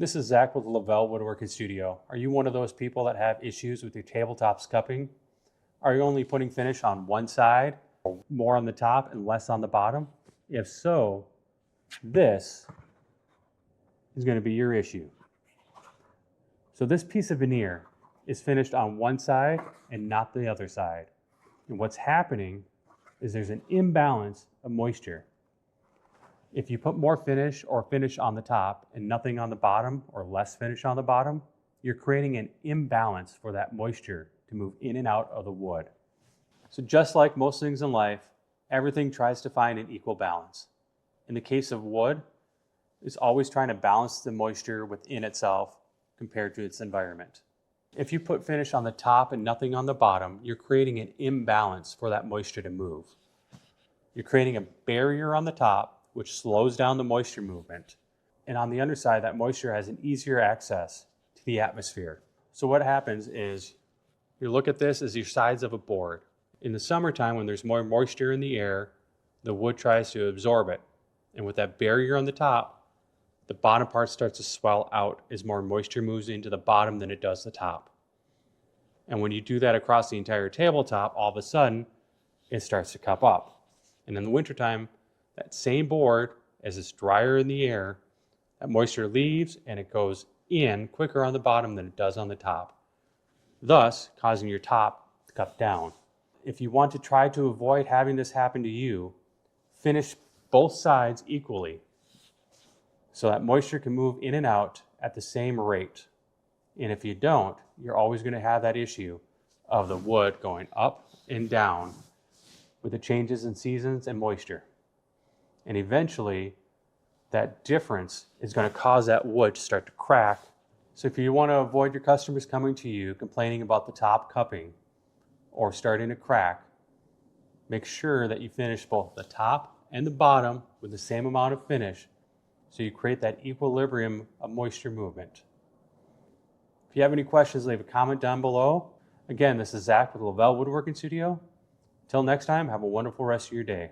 This is Zach with Lavelle Woodworking Studio. Are you one of those people that have issues with your tabletops cupping? Are you only putting finish on one side, or more on the top and less on the bottom? If so, this is going to be your issue. So this piece of veneer is finished on one side and not the other side. And what's happening is there's an imbalance of moisture. If you put more finish or finish on the top and nothing on the bottom or less finish on the bottom, you're creating an imbalance for that moisture to move in and out of the wood. So just like most things in life, everything tries to find an equal balance. In the case of wood, it's always trying to balance the moisture within itself compared to its environment. If you put finish on the top and nothing on the bottom, you're creating an imbalance for that moisture to move. You're creating a barrier on the top which slows down the moisture movement. And on the underside, that moisture has an easier access to the atmosphere. So what happens is, you look at this as your sides of a board. In the summertime, when there's more moisture in the air, the wood tries to absorb it. And with that barrier on the top, the bottom part starts to swell out as more moisture moves into the bottom than it does the top. And when you do that across the entire tabletop, all of a sudden, it starts to cup up. And in the wintertime, that same board, as it's drier in the air, that moisture leaves and it goes in quicker on the bottom than it does on the top, thus causing your top to cup down. If you want to try to avoid having this happen to you, finish both sides equally so that moisture can move in and out at the same rate. And if you don't, you're always going to have that issue of the wood going up and down with the changes in seasons and moisture. And eventually, that difference is going to cause that wood to start to crack. So if you want to avoid your customers coming to you complaining about the top cupping or starting to crack, make sure that you finish both the top and the bottom with the same amount of finish so you create that equilibrium of moisture movement. If you have any questions, leave a comment down below. Again, this is Zach with Lavelle Woodworking Studio. Until next time, have a wonderful rest of your day.